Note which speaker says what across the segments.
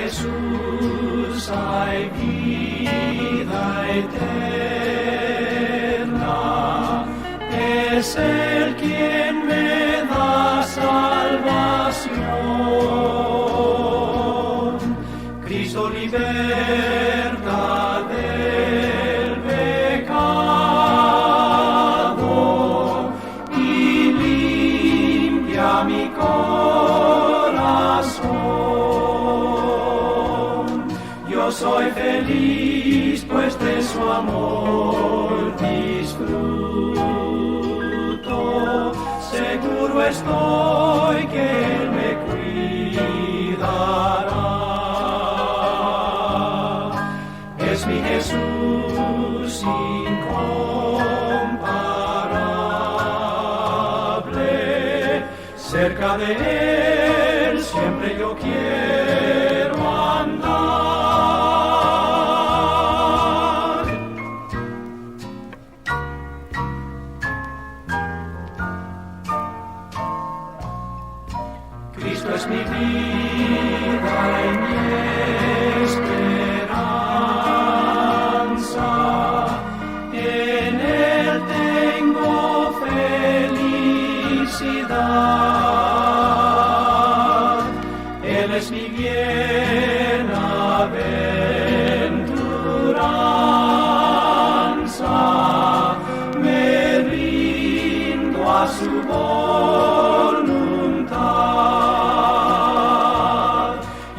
Speaker 1: Jesús hay vida eterna, es Él quien me da salvación. Cristo liberta del pecado y limpia mi corazón. Yo soy feliz, pues de su amor disfruto. Seguro estoy que Él me cuidará. Es mi Jesús incomparable. Cerca de Él siempre yo quiero andar. Cristo es mi vida y mi esperanza, en Él tengo felicidad. Él es mi bienaventuranza, me rindo a su voluntad.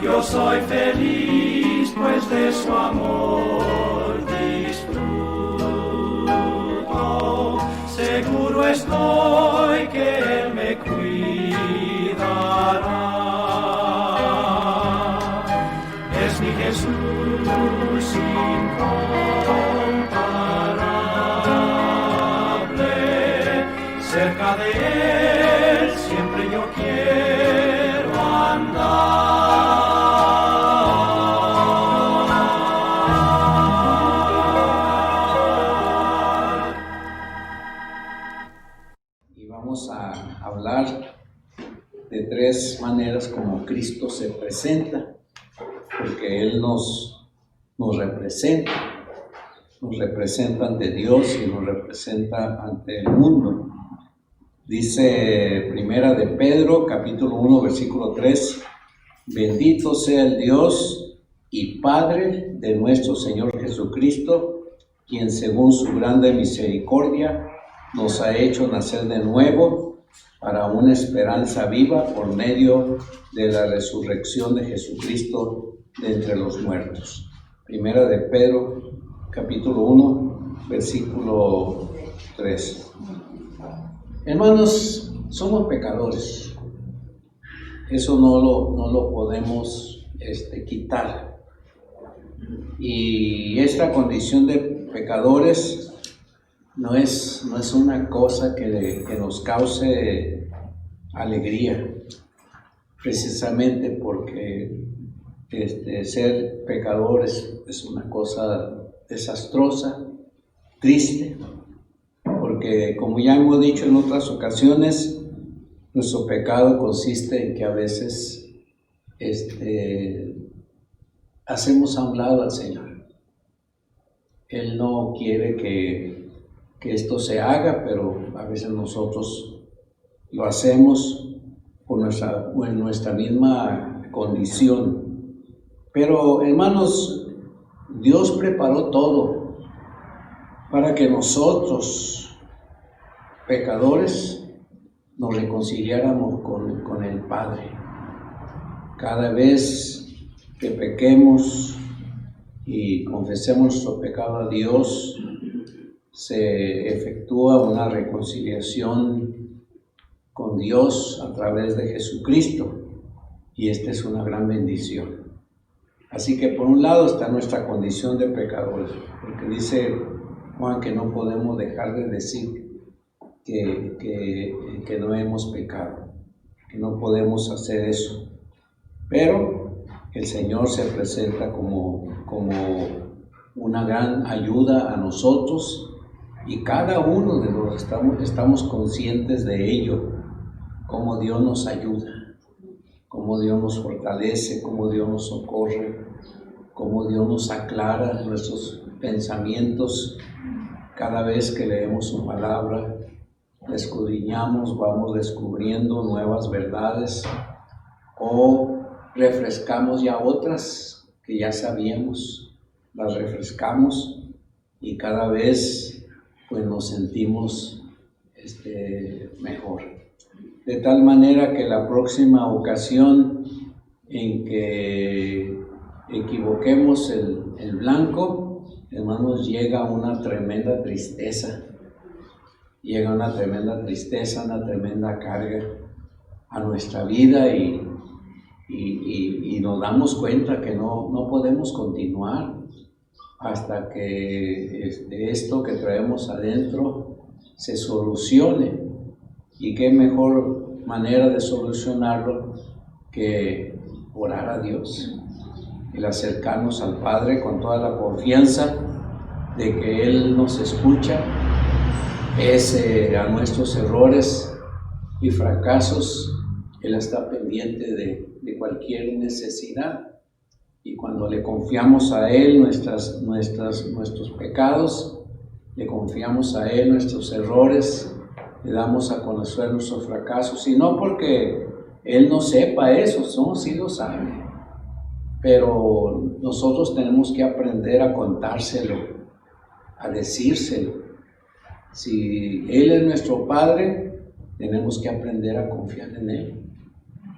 Speaker 1: Yo soy feliz, pues de su amor disfruto. Seguro estoy que Él me cuidará. Es mi Jesús incomparable. Cerca de Él siempre yo quiero andar.
Speaker 2: Y vamos a hablar de tres maneras como Cristo se presenta, porque Él nos representa ante Dios y nos representa ante el mundo. Dice Primera de Pedro, capítulo 1, versículo 3, bendito sea el Dios y Padre de nuestro Señor Jesucristo, quien según su grande misericordia nos ha hecho nacer de nuevo para una esperanza viva por medio de la resurrección de Jesucristo de entre los muertos. Primera de Pedro, capítulo 1, versículo 3. Hermanos, somos pecadores. Eso no lo podemos quitar. Y esta condición de pecadores no es una cosa que nos cause alegría, precisamente porque ser pecador es una cosa desastrosa, triste, porque como ya hemos dicho en otras ocasiones, nuestro pecado consiste en que a veces hacemos a un lado al Señor. Él no quiere que esto se haga, pero a veces nosotros lo hacemos por nuestra misma condición. Pero hermanos, Dios preparó todo para que nosotros, pecadores, nos reconciliáramos con el Padre. Cada vez que pequemos y confesemos nuestro pecado a Dios, se efectúa una reconciliación con Dios a través de Jesucristo, y esta es una gran bendición. Así que por un lado está nuestra condición de pecadores, porque dice Juan que no podemos dejar de decir que no hemos pecado, que no podemos hacer eso. Pero el Señor se presenta como una gran ayuda a nosotros, y cada uno de nosotros estamos conscientes de ello, cómo Dios nos ayuda. cómo Dios nos fortalece, cómo Dios nos socorre, cómo Dios nos aclara nuestros pensamientos cada vez que leemos su palabra, la escudriñamos, vamos descubriendo nuevas verdades o refrescamos ya otras que ya sabíamos, las refrescamos y cada vez pues nos sentimos mejor. De tal manera que la próxima ocasión en que equivoquemos el blanco, hermanos, llega una tremenda tristeza, una tremenda carga a nuestra vida y nos damos cuenta que no podemos continuar hasta que esto que traemos adentro se solucione. Y qué mejor manera de solucionarlo que orar a Dios, el acercarnos al Padre con toda la confianza de que Él nos escucha, pese a nuestros errores y fracasos. Él está pendiente de cualquier necesidad. Y cuando le confiamos a Él nuestros pecados, le confiamos a Él nuestros errores, le damos a conocer nuestros fracasos, y no porque Él no sepa eso, no, sí lo sabe, pero nosotros tenemos que aprender a contárselo, a decírselo. Si Él es nuestro Padre, tenemos que aprender a confiar en Él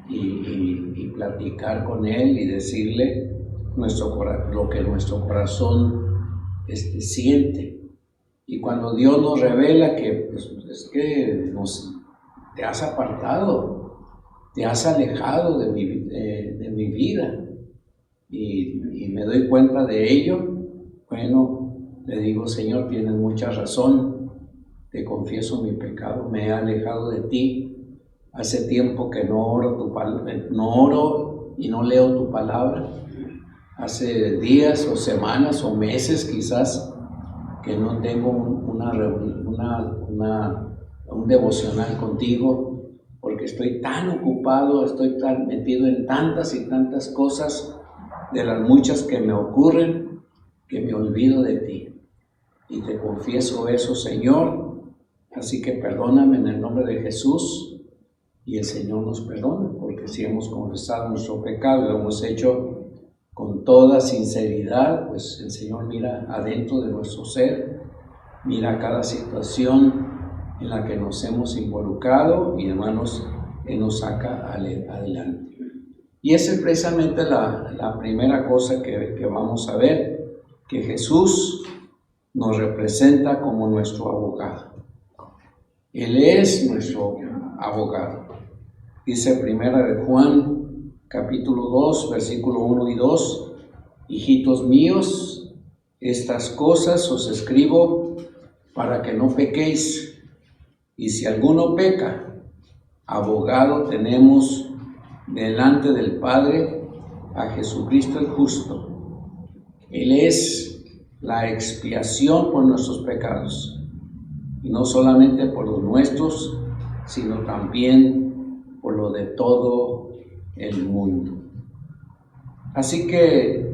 Speaker 2: y platicar con Él y decirle lo que nuestro corazón siente. Y cuando Dios nos revela que pues, es que te has apartado, te has alejado de mi vida y me doy cuenta de ello, bueno, le digo: Señor, tienes mucha razón, te confieso mi pecado, me he alejado de ti, hace tiempo que no oro y no leo tu palabra, hace días o semanas o meses quizás que no tengo un devocional contigo, porque estoy tan ocupado, estoy tan metido en tantas y tantas cosas, de las muchas que me ocurren, que me olvido de ti. Y te confieso eso, Señor, así que perdóname en el nombre de Jesús. Y el Señor nos perdona, porque si hemos confesado nuestro pecado y lo hemos hecho con toda sinceridad, pues el Señor mira adentro de nuestro ser, mira cada situación en la que nos hemos involucrado y, hermanos, Él nos saca adelante. Y esa es precisamente la primera cosa que vamos a ver, que Jesús nos representa como nuestro abogado. Él es nuestro abogado. Dice Primera de Juan, capítulo 2, versículo 1 y 2, hijitos míos, estas cosas os escribo para que no pequéis, y si alguno peca, abogado tenemos delante del Padre, a Jesucristo el justo. Él es la expiación por nuestros pecados, y no solamente por los nuestros, sino también por lo de todo el mundo. Así que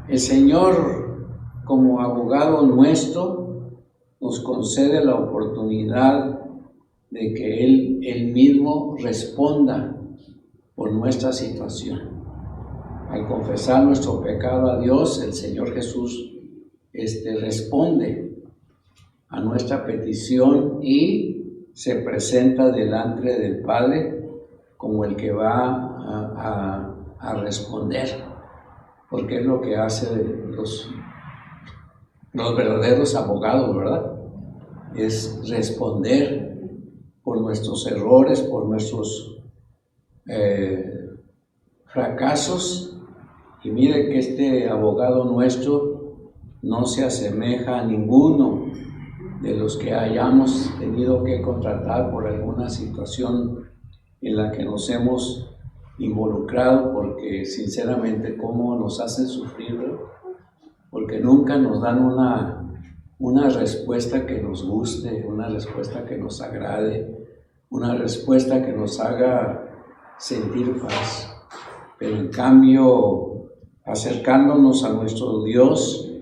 Speaker 2: el Señor, como abogado nuestro, nos concede la oportunidad de que Él mismo responda por nuestra situación. Al confesar nuestro pecado a Dios, el Señor Jesús responde a nuestra petición y se presenta delante del Padre como el que va a responder, porque es lo que hacen los verdaderos abogados, ¿verdad? Es responder por nuestros errores, por nuestros fracasos. Y mire que este abogado nuestro no se asemeja a ninguno de los que hayamos tenido que contratar por alguna situación en la que nos hemos involucrado, porque sinceramente cómo nos hacen sufrir, ¿verdad? Porque nunca nos dan una respuesta que nos guste, una respuesta que nos agrade, una respuesta que nos haga sentir paz. pero en cambio acercándonos a nuestro Dios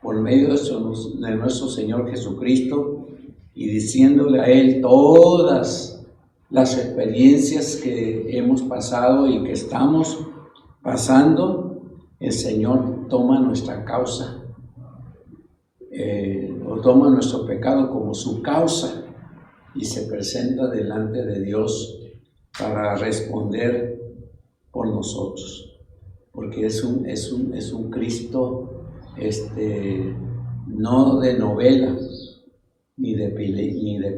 Speaker 2: por medio de nuestro Señor Jesucristo y diciéndole a Él todas las experiencias que hemos pasado y que estamos pasando, el Señor toma nuestra causa, o toma nuestro pecado como su causa y se presenta delante de Dios para responder por nosotros, porque es un Cristo no de novela ni de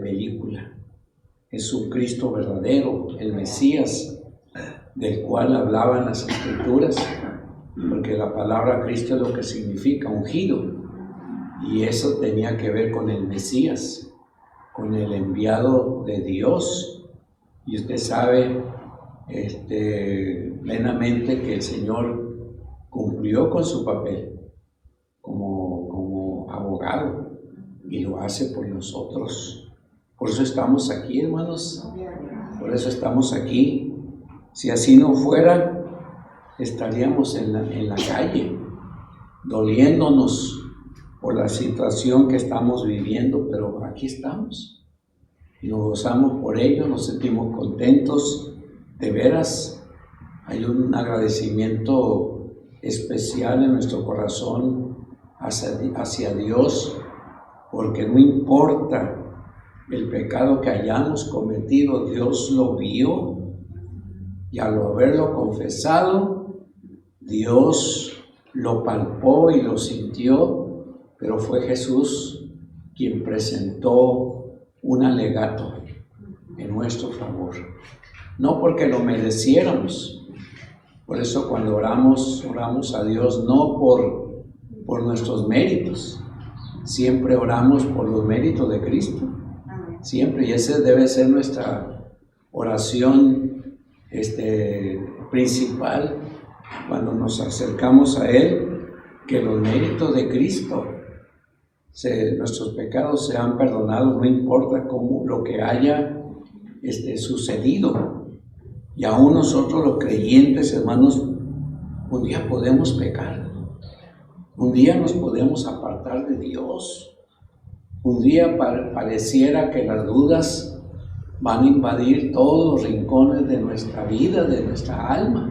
Speaker 2: película, es un Cristo verdadero, el Mesías, del cual hablaban las Escrituras, porque la palabra Cristo es lo que significa ungido, y eso tenía que ver con el Mesías, con el enviado de Dios. Y usted sabe plenamente que el Señor cumplió con su papel como abogado y lo hace por nosotros. Por eso estamos aquí, hermanos, por eso estamos aquí. Si así no fuera, estaríamos en la calle, doliéndonos por la situación que estamos viviendo, pero aquí estamos y nos gozamos por ello, nos sentimos contentos, de veras. Hay un agradecimiento especial en nuestro corazón hacia Dios, porque no importa el pecado que hayamos cometido, Dios lo vio, y al haberlo confesado, Dios lo palpó y lo sintió, pero fue Jesús quien presentó un alegato en nuestro favor, no porque lo mereciéramos. Por eso cuando oramos a Dios no por nuestros méritos, siempre oramos por los méritos de Cristo, siempre, y esa debe ser nuestra oración principal cuando nos acercamos a Él, que los méritos de Cristo, nuestros pecados sean perdonados, no importa cómo lo que haya sucedido. Y aún nosotros los creyentes, hermanos, un día podemos pecar, un día nos podemos apartar de Dios, un día pareciera que las dudas van a invadir todos los rincones de nuestra vida, de nuestra alma.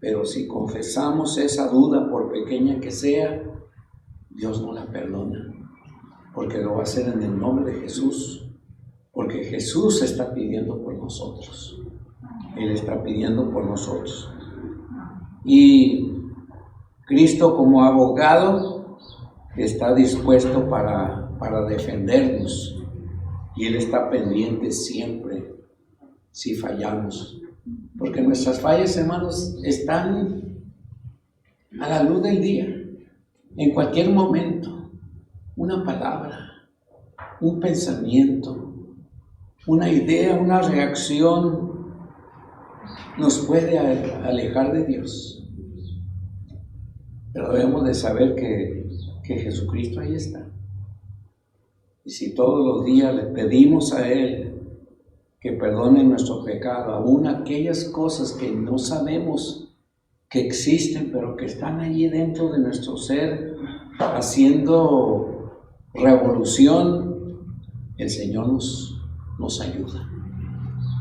Speaker 2: Pero si confesamos esa duda, por pequeña que sea, Dios no la perdona, porque lo va a hacer en el nombre de Jesús, porque Jesús está pidiendo por nosotros. Él está pidiendo por nosotros. Y Cristo como abogado está dispuesto para defendernos. Y Él está pendiente siempre si fallamos. Porque nuestras fallas, hermanos, están a la luz del día. En cualquier momento, una palabra, un pensamiento, una idea, una reacción nos puede alejar de Dios. Pero debemos de saber que Jesucristo ahí está. Y si todos los días le pedimos a Él que perdone nuestro pecado, aún aquellas cosas que no sabemos que existen, pero que están allí dentro de nuestro ser, haciendo revolución, el Señor nos ayuda,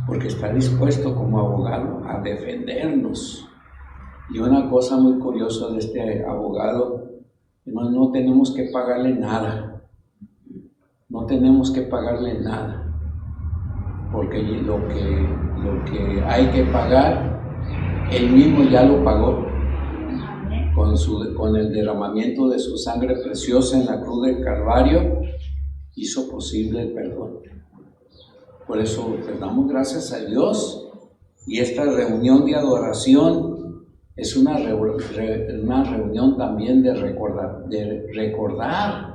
Speaker 2: porque está dispuesto como abogado a defendernos. Y una cosa muy curiosa de este abogado, hermano, no tenemos que pagarle nada. No tenemos que pagarle nada, porque lo que hay que pagar, Él mismo ya lo pagó con el derramamiento de su sangre preciosa en la cruz del Calvario, hizo posible el perdón. Por eso le damos gracias a Dios, y esta reunión de adoración es una reunión también de recordar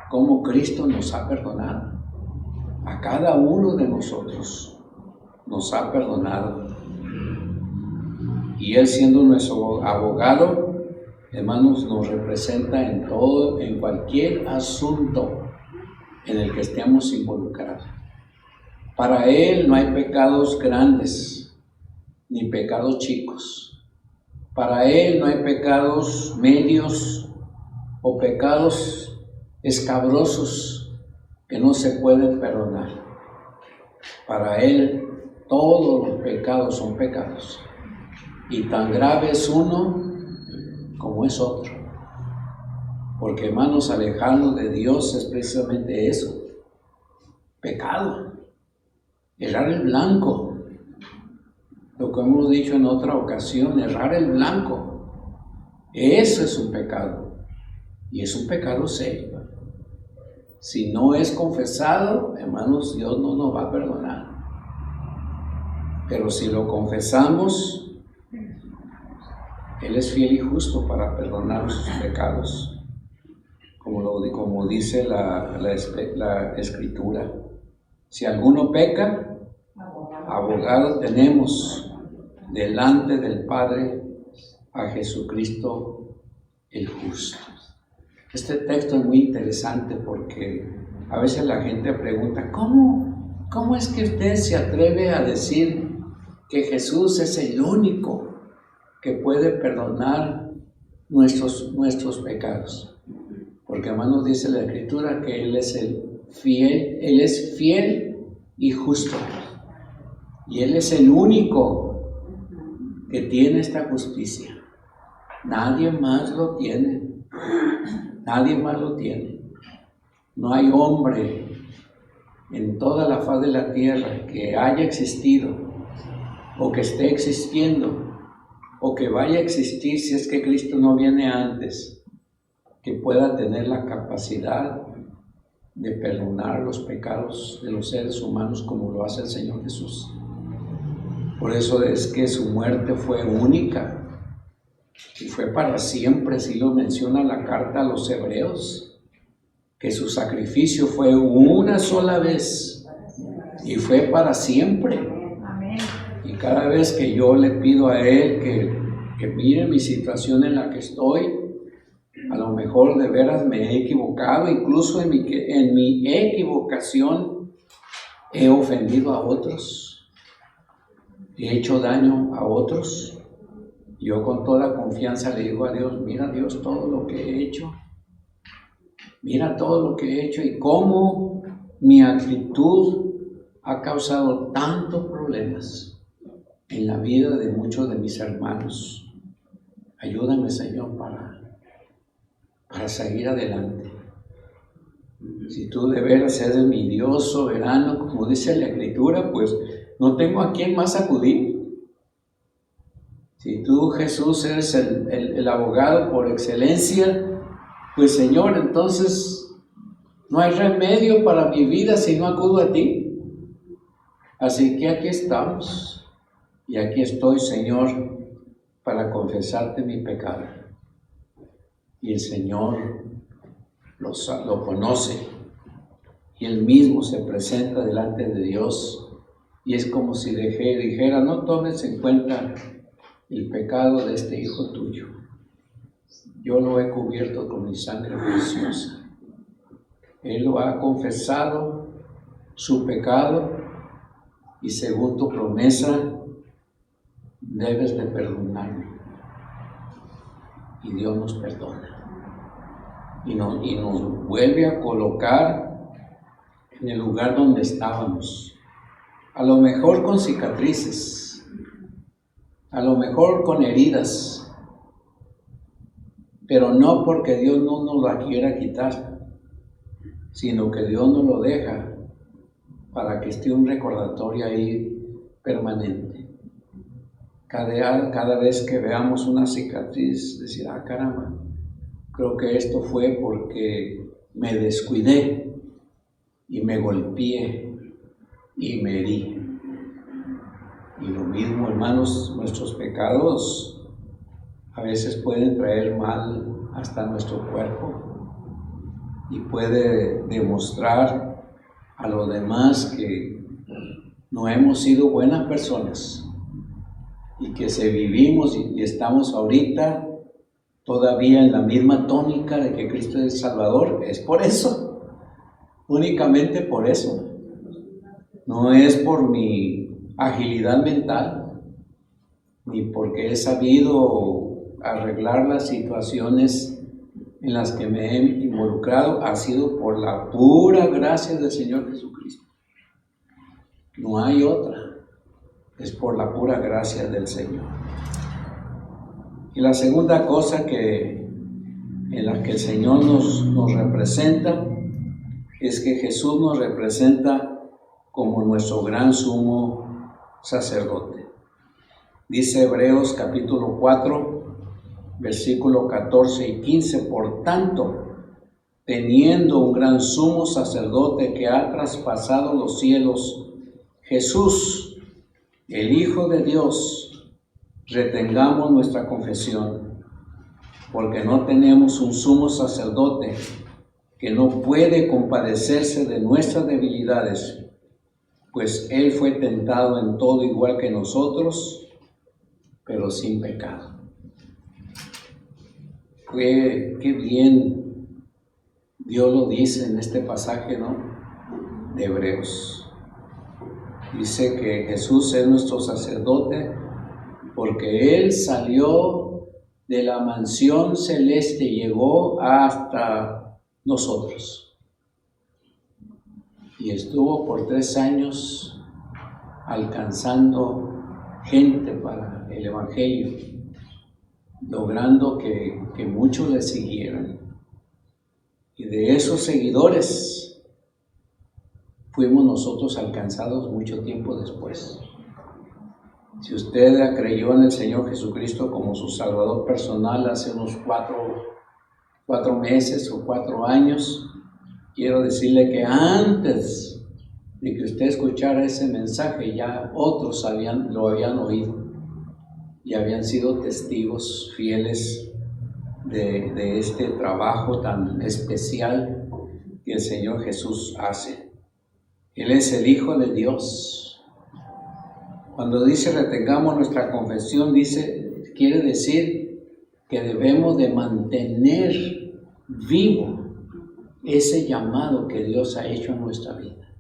Speaker 2: cómo Cristo nos ha perdonado. A cada uno de nosotros nos ha perdonado. Y Él, siendo nuestro abogado, hermanos, nos representa en todo, en cualquier asunto en el que estemos involucrados. Para Él no hay pecados grandes, ni pecados chicos. Para Él no hay pecados medios o pecados escabrosos que no se pueden perdonar. Para Él todos los pecados son pecados. Y tan grave es uno como es otro. Porque, hermanos, alejarnos de Dios es precisamente eso. Pecado. Errar el blanco. Lo que hemos dicho en otra ocasión, errar el blanco. Eso es un pecado. Y es un pecado serio. Si no es confesado, hermanos, Dios no nos va a perdonar. Pero si lo confesamos, Él es fiel y justo para perdonar nuestros pecados. Como dice la Escritura. Si alguno peca, abogado tenemos delante del Padre a Jesucristo el justo. Este texto es muy interesante porque a veces la gente pregunta, ¿cómo es que usted se atreve a decir que Jesús es el único que puede perdonar nuestros pecados? Porque, hermanos, dice la Escritura que Él es fiel y justo. Y Él es el único que tiene esta justicia. Nadie más lo tiene. Nadie más lo tiene. No hay hombre en toda la faz de la tierra que haya existido, o que esté existiendo, o que vaya a existir si es que Cristo no viene antes, que pueda tener la capacidad de perdonar los pecados de los seres humanos como lo hace el Señor Jesús. Por eso es que su muerte fue única y fue para siempre, así lo menciona la carta a los Hebreos, que su sacrificio fue una sola vez y fue para siempre. Y cada vez que yo le pido a Él que mire mi situación en la que estoy, a lo mejor de veras me he equivocado, incluso en mi equivocación he ofendido a otros, he hecho daño a otros. Yo con toda confianza le digo a Dios, mira Dios todo lo que he hecho, mira todo lo que he hecho y cómo mi actitud ha causado tantos problemas en la vida de muchos de mis hermanos. Ayúdame, Señor, para seguir adelante. Si tú de veras eres mi Dios soberano, como dice la Escritura, pues no tengo a quién más acudir. Si tú, Jesús, eres el abogado por excelencia, pues Señor, entonces no hay remedio para mi vida si no acudo a ti. Así que aquí estamos y aquí estoy, Señor, para confesarte mi pecado. Y el Señor lo conoce y Él mismo se presenta delante de Dios y es como si dijera, no tomes en cuenta el pecado de este hijo tuyo. Yo lo he cubierto con mi sangre preciosa. Él lo ha confesado, su pecado, y según tu promesa, debes de perdonarme. Y Dios nos perdona. Y nos vuelve a colocar en el lugar donde estábamos. A lo mejor con cicatrices, a lo mejor con heridas, pero no porque Dios no nos la quiera quitar, sino que Dios nos lo deja para que esté un recordatorio ahí permanente. Cada vez que veamos una cicatriz, decir, caramba, creo que esto fue porque me descuidé y me golpeé y me herí. Y lo mismo, hermanos, nuestros pecados a veces pueden traer mal hasta nuestro cuerpo y puede demostrar a los demás que no hemos sido buenas personas y que si vivimos y estamos ahorita todavía en la misma tónica de que Cristo es el Salvador, es por eso, únicamente por eso. No es por mi agilidad mental, ni porque he sabido arreglar las situaciones en las que me he involucrado, ha sido por la pura gracia del Señor Jesucristo. No hay otra, es por la pura gracia del Señor. Y la segunda cosa en la que el Señor nos representa es que Jesús nos representa como nuestro gran sumo sacerdote. Dice Hebreos capítulo 4, versículo 14 y 15, por tanto, teniendo un gran sumo sacerdote que ha traspasado los cielos, Jesús, el Hijo de Dios, retengamos nuestra confesión, porque no tenemos un sumo sacerdote que no puede compadecerse de nuestras debilidades, pues Él fue tentado en todo igual que nosotros, pero sin pecado. Qué bien Dios lo dice en este pasaje, ¿no?, de Hebreos. Dice que Jesús es nuestro sacerdote porque Él salió de la mansión celeste y llegó hasta nosotros. Y estuvo por 3 años alcanzando gente para el Evangelio, logrando que muchos le siguieran. Y de esos seguidores fuimos nosotros alcanzados mucho tiempo después. Si usted creyó en el Señor Jesucristo como su Salvador personal hace unos 4 meses o 4 años, quiero decirle que antes de que usted escuchara ese mensaje, ya otros lo habían oído y habían sido testigos fieles de este trabajo tan especial que el Señor Jesús hace. Él es el Hijo de Dios. Cuando dice retengamos nuestra confesión, quiere decir que debemos de mantener vivo ese llamado que Dios ha hecho en nuestra vida.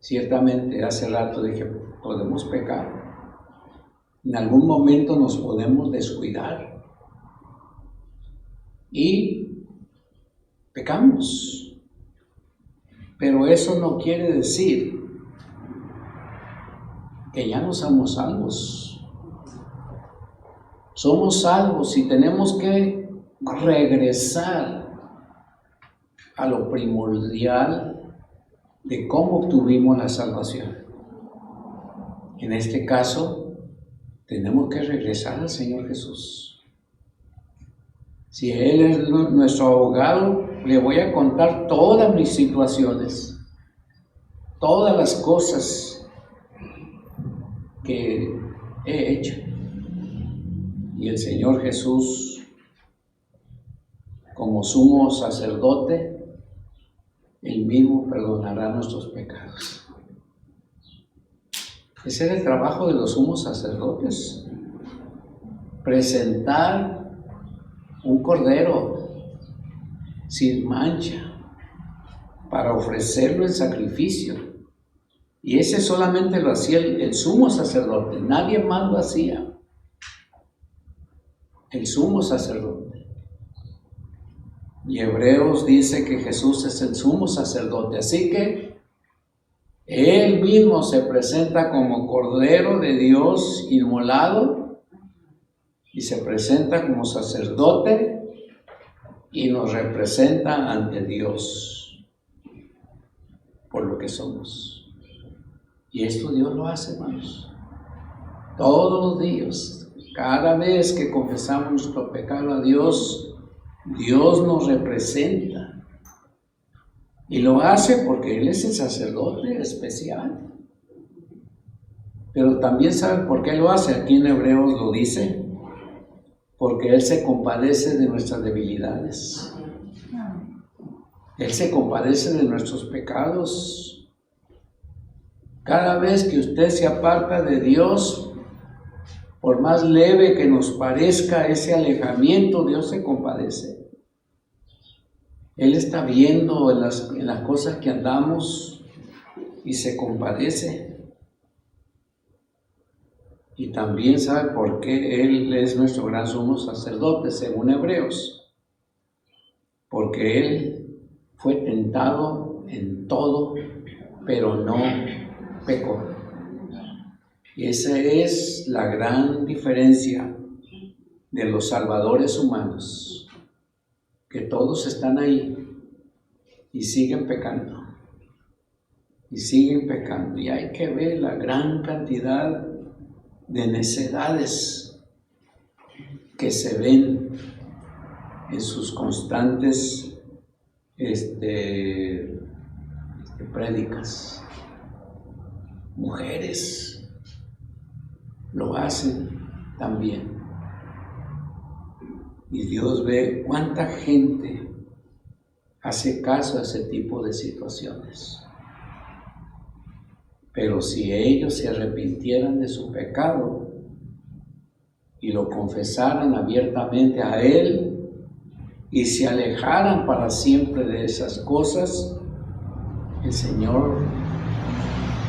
Speaker 2: Ciertamente, hace rato dije, podemos pecar. En algún momento nos podemos descuidar y pecamos. Pero eso no quiere decir que ya no somos salvos. Somos salvos y tenemos que regresar a lo primordial de cómo obtuvimos la salvación. En este caso, tenemos que regresar al Señor Jesús. Si Él es nuestro abogado, le voy a contar todas mis situaciones, todas las cosas que he hecho. Y el Señor Jesús, como sumo sacerdote, Él mismo perdonará nuestros pecados. Ese era el trabajo de los sumos sacerdotes, presentar un cordero sin mancha para ofrecerlo en sacrificio. Y ese solamente lo hacía el sumo sacerdote, nadie más lo hacía. El sumo sacerdote. Y Hebreos dice que Jesús es el sumo sacerdote, así que Él mismo se presenta como Cordero de Dios inmolado y se presenta como sacerdote y nos representa ante Dios por lo que somos. Y esto Dios lo hace, hermanos, todos los días. Cada vez que confesamos nuestro pecado a Dios, Dios nos representa. Y lo hace porque Él es el sacerdote especial. Pero también ¿saben por qué lo hace? Aquí en Hebreos lo dice. Porque Él se compadece de nuestras debilidades. Él se compadece de nuestros pecados. Cada vez que usted se aparta de Dios, por más leve que nos parezca ese alejamiento, Dios se compadece. Él está viendo en las cosas que andamos y se compadece. Y también sabe por qué Él es nuestro gran sumo sacerdote, según Hebreos. Porque Él fue tentado en todo, pero no pecó. Y esa es la gran diferencia de los salvadores humanos, que todos están ahí y siguen pecando. Y siguen pecando. Y hay que ver la gran cantidad de necedades que se ven en sus constantes prédicas. Mujeres lo hacen también. Y Dios ve cuánta gente hace caso a ese tipo de situaciones. Pero si ellos se arrepintieran de su pecado y lo confesaran abiertamente a Él y se alejaran para siempre de esas cosas, el Señor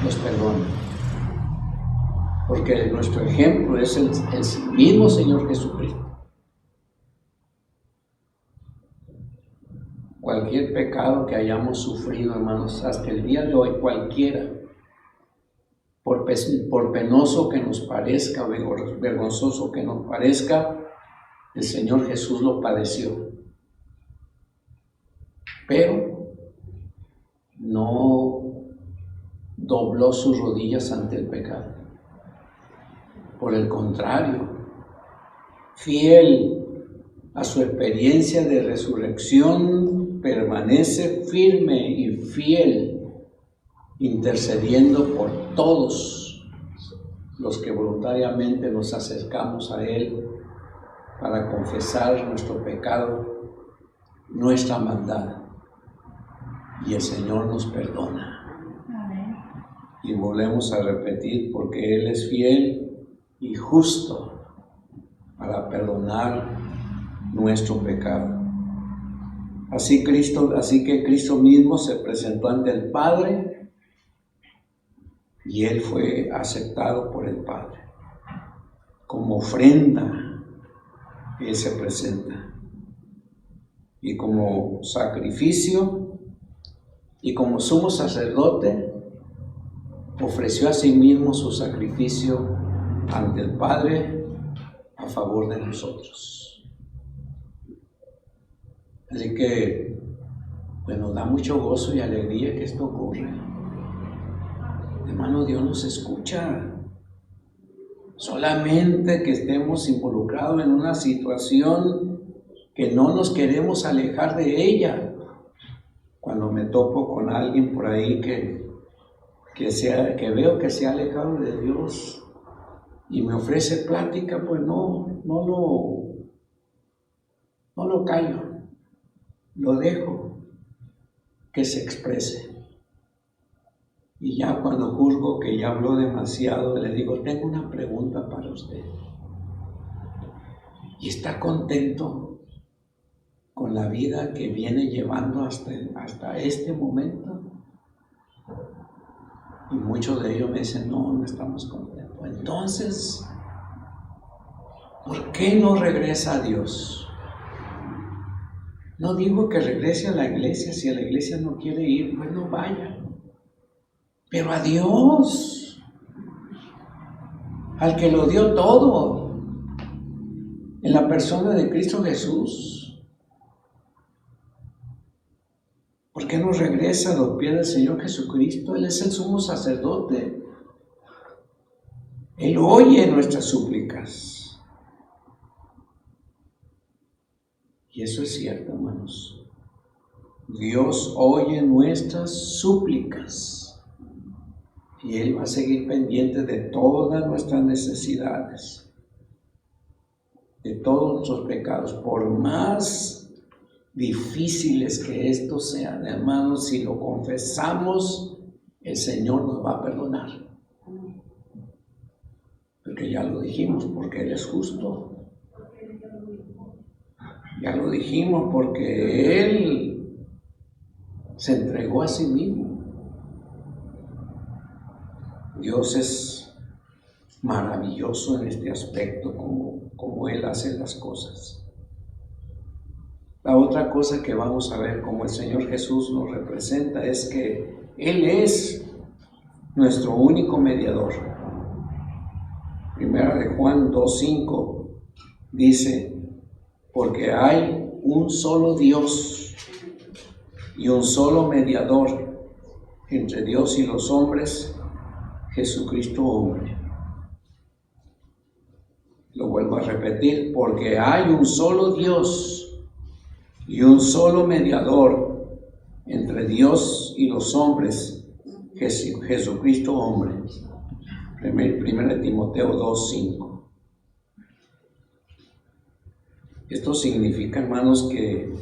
Speaker 2: los perdona. Porque nuestro ejemplo es el mismo Señor Jesucristo. Cualquier pecado que hayamos sufrido, hermanos, hasta el día de hoy, cualquiera, por penoso que nos parezca, vergonzoso que nos parezca, el Señor Jesús lo padeció. Pero no dobló sus rodillas ante el pecado. Por el contrario, fiel a su experiencia de resurrección, permanece firme y fiel, intercediendo por todos los que voluntariamente nos acercamos a Él para confesar nuestro pecado, nuestra maldad. Y el Señor nos perdona. Amén. Y volvemos a repetir, porque Él es fiel y justo para perdonar nuestro pecado. Así que Cristo mismo se presentó ante el Padre y Él fue aceptado por el Padre. Como ofrenda, Él se presenta. Y como sacrificio y como sumo sacerdote, ofreció a sí mismo su sacrificio ante el Padre a favor de nosotros. Así que, pues nos da mucho gozo y alegría que esto ocurra. Hermano, Dios nos escucha. Solamente que estemos involucrados en una situación que no nos queremos alejar de ella. Cuando me topo con alguien por ahí que veo que se ha alejado de Dios y me ofrece plática, pues no lo callo, lo dejo que se exprese. Y ya cuando juzgo que ya habló demasiado, le digo, tengo una pregunta para usted. ¿Y está contento con la vida que viene llevando hasta este momento? Y muchos de ellos me dicen, no estamos contentos. Entonces, ¿por qué no regresa a Dios? No digo que regrese a la iglesia. Si a la iglesia no quiere ir, pues no vaya. Pero a Dios, al que lo dio todo, en la persona de Cristo Jesús. ¿Por qué no regresa a los pies del Señor Jesucristo? Él es el sumo sacerdote. Él oye nuestras súplicas. Y eso es cierto, hermanos. Dios oye nuestras súplicas. Y Él va a seguir pendiente de todas nuestras necesidades, de todos nuestros pecados, por más difíciles que estos sean, hermanos. Si lo confesamos, el Señor nos va a perdonar. Porque ya lo dijimos, porque Él es justo. Ya lo dijimos, porque Él se entregó a sí mismo. Dios es maravilloso en este aspecto, como Él hace las cosas. La otra cosa que vamos a ver como el Señor Jesús nos representa es que Él es nuestro único mediador. Primera de Juan 2:5 dice, porque hay un solo Dios y un solo mediador entre Dios y los hombres, Jesucristo hombre. Lo vuelvo a repetir, porque hay un solo Dios y un solo mediador entre Dios y los hombres, Jesucristo hombre. 1 Timoteo 2:5. Esto significa, hermanos, que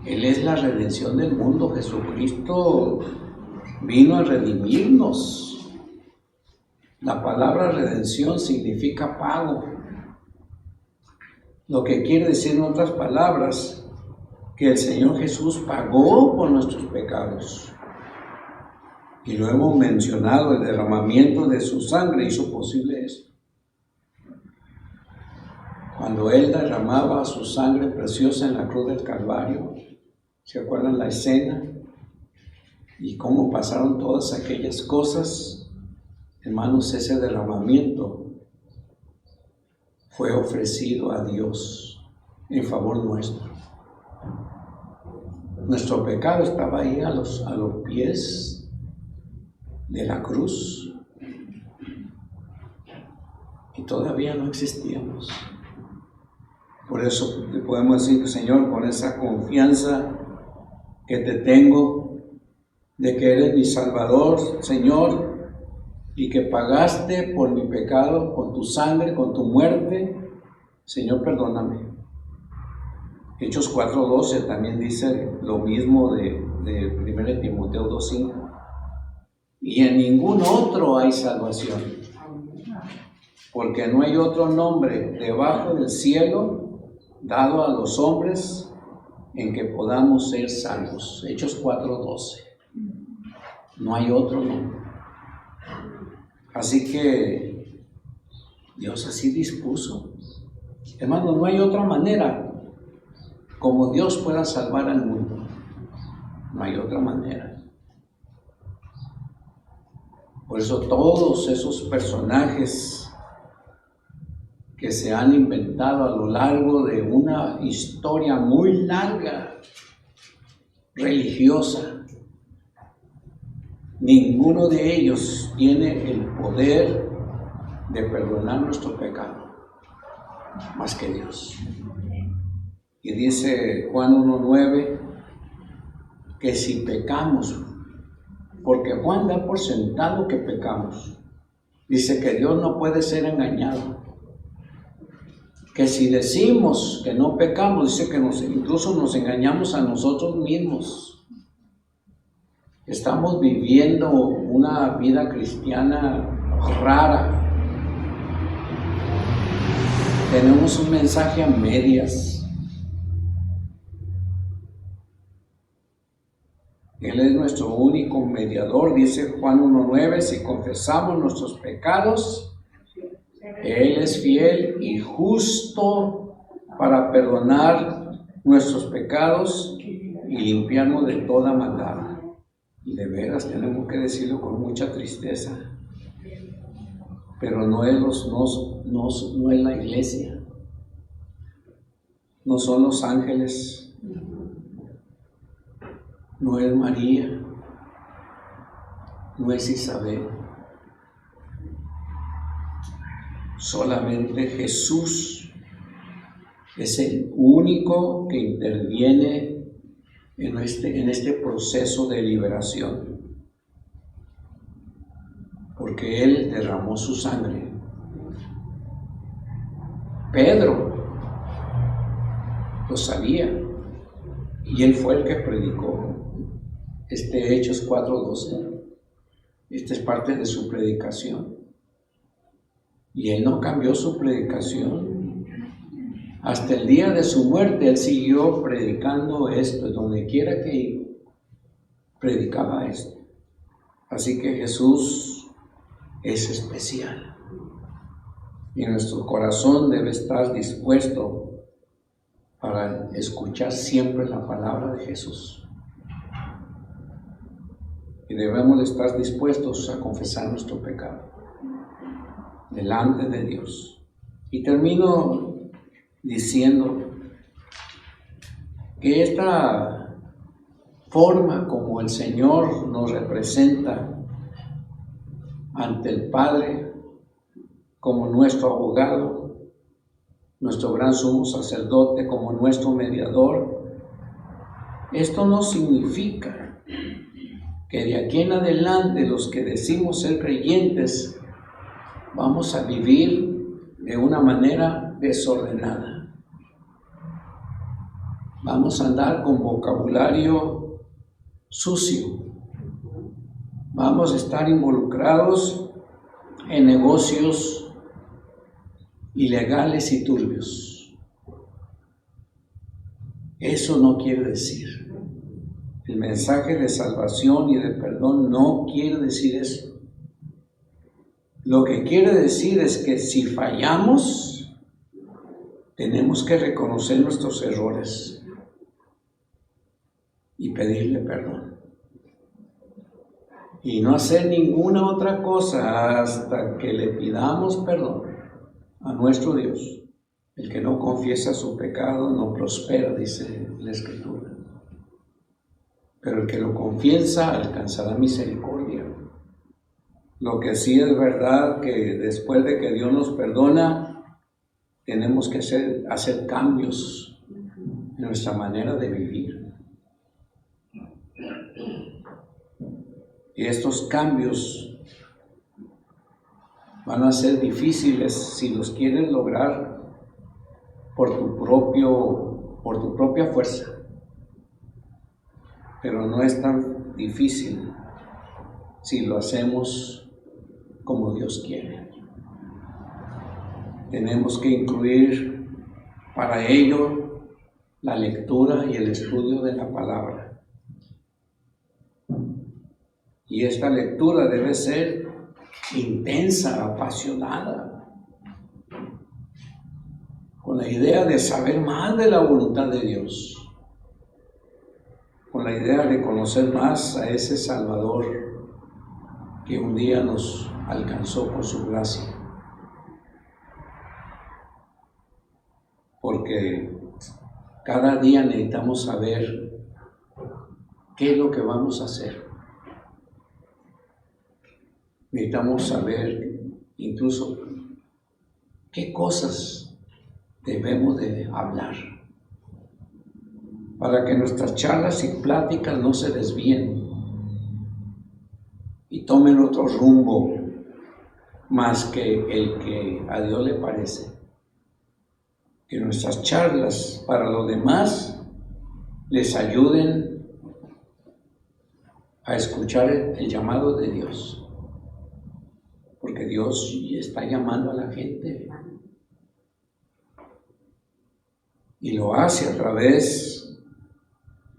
Speaker 2: Él es la redención del mundo. Jesucristo vino a redimirnos. La palabra redención significa pago. Lo que quiere decir en otras palabras, que el Señor Jesús pagó por nuestros pecados. Y lo hemos mencionado, el derramamiento de su sangre hizo posible esto. Cuando Él derramaba su sangre preciosa en la cruz del Calvario, ¿se acuerdan la escena? Y cómo pasaron todas aquellas cosas. Hermanos, ese derramamiento fue ofrecido a Dios en favor nuestro. Nuestro pecado estaba ahí a los pies de la cruz y todavía no existíamos. Por eso te podemos decir, Señor, con esa confianza que te tengo de que eres mi Salvador, Señor, y que pagaste por mi pecado con tu sangre, con tu muerte, Señor, perdóname. Hechos 4:12 también dice lo mismo de 1 Timoteo 2:5. Y en ningún otro hay salvación, porque no hay otro nombre debajo del cielo dado a los hombres en que podamos ser salvos. Hechos 4:12. No hay otro nombre. Así que Dios así dispuso. Hermano, no hay otra manera como Dios pueda salvar al mundo. No hay otra manera. Por eso todos esos personajes que se han inventado a lo largo de una historia muy larga, religiosa, ninguno de ellos tiene el poder de perdonar nuestro pecado, más que Dios. Y dice Juan 1:9 que si pecamos, porque Juan da por sentado que pecamos, dice que Dios no puede ser engañado, que si decimos que no pecamos, dice que incluso nos engañamos a nosotros mismos. Estamos viviendo una vida cristiana rara. Tenemos un mensaje a medias. Él es nuestro único mediador, dice Juan 1:9, si confesamos nuestros pecados, Él es fiel y justo para perdonar nuestros pecados y limpiarnos de toda maldad. Y de veras tenemos que decirlo con mucha tristeza, pero no es la iglesia, no son los ángeles, no es María, no es Isabel, solamente Jesús es el único que interviene en este proceso de liberación, porque Él derramó su sangre. Pedro lo sabía y él fue el que predicó. Hechos 4:12, esta es parte de su predicación. Y él no cambió su predicación. Hasta el día de su muerte, él siguió predicando esto, donde quiera que iba, predicaba esto. Así que Jesús es especial. Y nuestro corazón debe estar dispuesto para escuchar siempre la palabra de Jesús. Y debemos de estar dispuestos a confesar nuestro pecado delante de Dios. Y termino diciendo que esta forma como el Señor nos representa ante el Padre como nuestro abogado, nuestro gran sumo sacerdote, como nuestro mediador, esto no significa que de aquí en adelante los que decimos ser creyentes vamos a vivir de una manera desordenada. Vamos a andar con vocabulario sucio. Vamos a estar involucrados en negocios ilegales y turbios. Eso no quiere decir. El mensaje de salvación y de perdón no quiere decir eso. Lo que quiere decir es que si fallamos, tenemos que reconocer nuestros errores y pedirle perdón. Y no hacer ninguna otra cosa hasta que le pidamos perdón a nuestro Dios. El que no confiesa su pecado no prospera, dice la Escritura. Pero el que lo confiesa alcanzará misericordia. Lo que sí es verdad que después de que Dios nos perdona, tenemos que hacer cambios en nuestra manera de vivir. Y estos cambios van a ser difíciles si los quieres lograr por tu propia fuerza. Pero no es tan difícil si lo hacemos como Dios quiere. Tenemos que incluir para ello la lectura y el estudio de la palabra. Y esta lectura debe ser intensa, apasionada, con la idea de saber más de la voluntad de Dios, con la idea de conocer más a ese Salvador que un día nos alcanzó por su gracia. Porque cada día necesitamos saber qué es lo que vamos a hacer. Necesitamos saber incluso qué cosas debemos de hablar para que nuestras charlas y pláticas no se desvíen y tomen otro rumbo más que el que a Dios le parece. Que nuestras charlas para los demás les ayuden a escuchar el llamado de Dios. Porque Dios está llamando a la gente. Y lo hace a través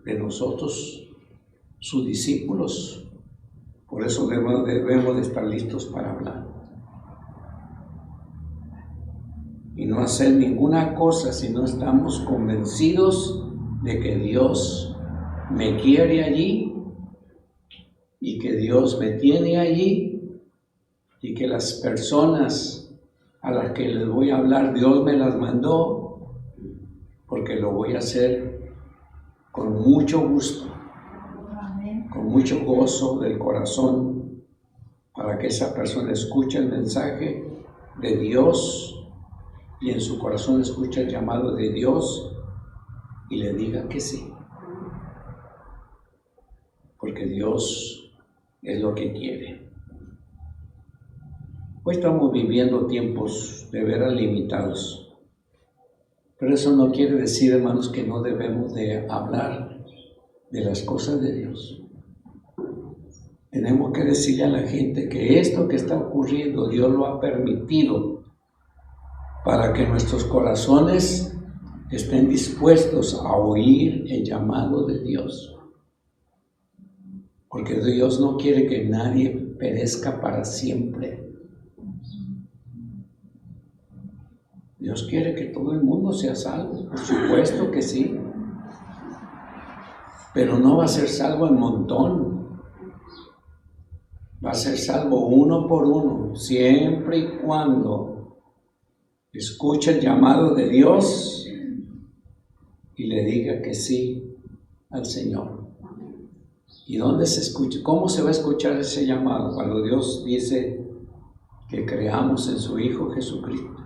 Speaker 2: de nosotros, sus discípulos. Por eso debemos de estar listos para hablar. Y no hacer ninguna cosa si no estamos convencidos de que Dios me quiere allí y que Dios me tiene allí y que las personas a las que les voy a hablar Dios me las mandó, porque lo voy a hacer con mucho gusto, con mucho gozo del corazón, para que esa persona escuche el mensaje de Dios y en su corazón escuche el llamado de Dios y le diga que sí, porque Dios es lo que quiere. Hoy estamos viviendo tiempos de veras limitados, pero eso no quiere decir, hermanos, que no debemos de hablar de las cosas de Dios. Tenemos que decirle a la gente que esto que está ocurriendo, Dios lo ha permitido para que nuestros corazones estén dispuestos a oír el llamado de Dios. Porque Dios no quiere que nadie perezca para siempre. Dios quiere que todo el mundo sea salvo, por supuesto que sí. Pero no va a ser salvo el montón. Va a ser salvo uno por uno, siempre y cuando escuche el llamado de Dios y le diga que sí al Señor. ¿Y dónde se escucha? ¿Cómo se va a escuchar ese llamado? Cuando Dios dice que creamos en su Hijo Jesucristo.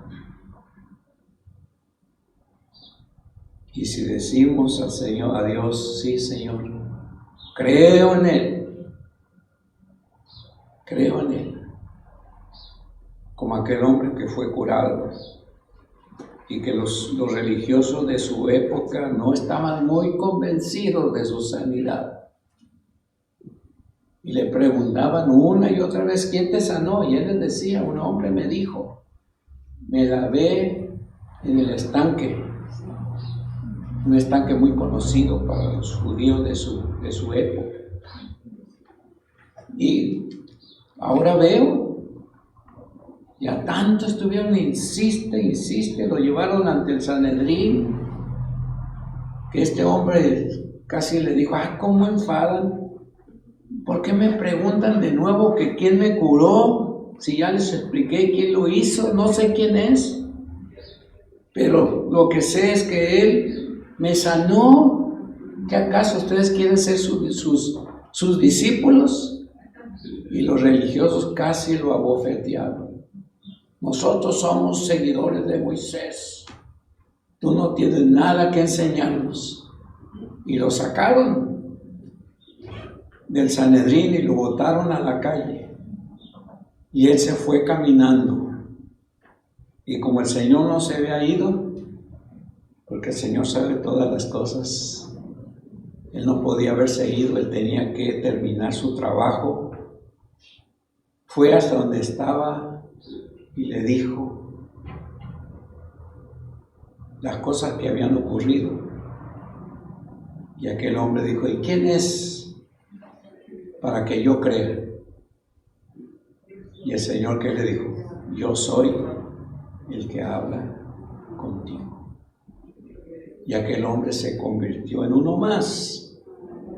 Speaker 2: Y si decimos al Señor, a Dios, sí, Señor, creo en Él, creo en Él, como aquel hombre que fue curado y que los religiosos de su época no estaban muy convencidos de su sanidad. Y le preguntaban una y otra vez, ¿quién te sanó? Y él les decía, un hombre me dijo, me lavé en el estanque, un estanque muy conocido para los judíos de su época. Y ahora veo, ya tanto estuvieron, insiste, lo llevaron ante el Sanedrín, que este hombre casi le dijo, ¿cómo enfadan? ¿Por qué me preguntan de nuevo que quién me curó? Si ya les expliqué quién lo hizo, no sé quién es. Pero lo que sé es que Él me sanó. ¿Qué acaso ustedes quieren ser sus discípulos? Y los religiosos casi lo abofetearon. Nosotros somos seguidores de Moisés. Tú no tienes nada que enseñarnos. Y lo sacaron del Sanedrín y lo botaron a la calle. Y él se fue caminando. Y como el Señor no se había ido, porque el Señor sabe todas las cosas, él no podía haberse ido, él tenía que terminar su trabajo. Fue hasta donde estaba y le dijo las cosas que habían ocurrido. Y aquel hombre dijo, ¿y quién es para que yo crea? Y el Señor, ¿qué le dijo? Yo soy el que habla contigo. Y aquel hombre se convirtió en uno más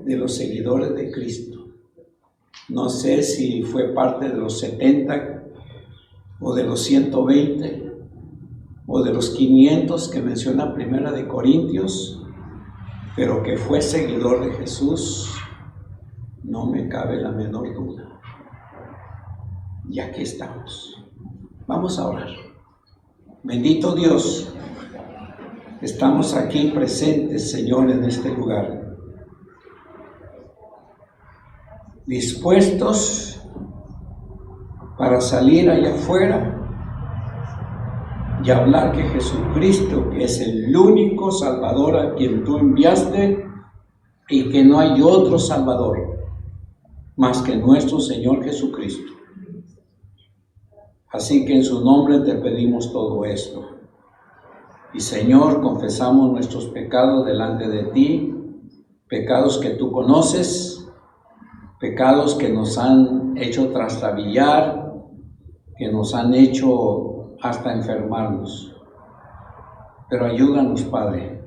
Speaker 2: de los seguidores de Cristo. No sé si fue parte de los 70 o de los 120 o de los 500 que menciona Primera de Corintios, pero que fue seguidor de Jesús, no me cabe la menor duda. Y aquí estamos. Vamos a orar. Bendito Dios, estamos aquí presentes, Señor, en este lugar, dispuestos para salir allá afuera y hablar que Jesucristo, que es el único Salvador a quien tú enviaste, y que no hay otro Salvador más que nuestro Señor Jesucristo. Así que en su nombre te pedimos todo esto. Y Señor, confesamos nuestros pecados delante de ti, pecados que tú conoces, pecados que nos han hecho trastabillar, que nos han hecho hasta enfermarnos. Pero ayúdanos, Padre.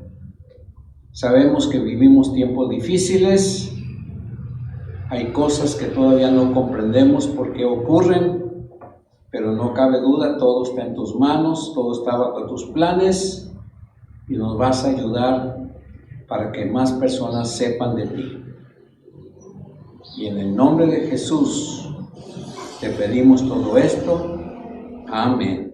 Speaker 2: Sabemos que vivimos tiempos difíciles, hay cosas que todavía no comprendemos por qué ocurren, pero no cabe duda, todo está en tus manos, todo está bajo tus planes y nos vas a ayudar para que más personas sepan de ti. Y en el nombre de Jesús te pedimos todo esto. Amén.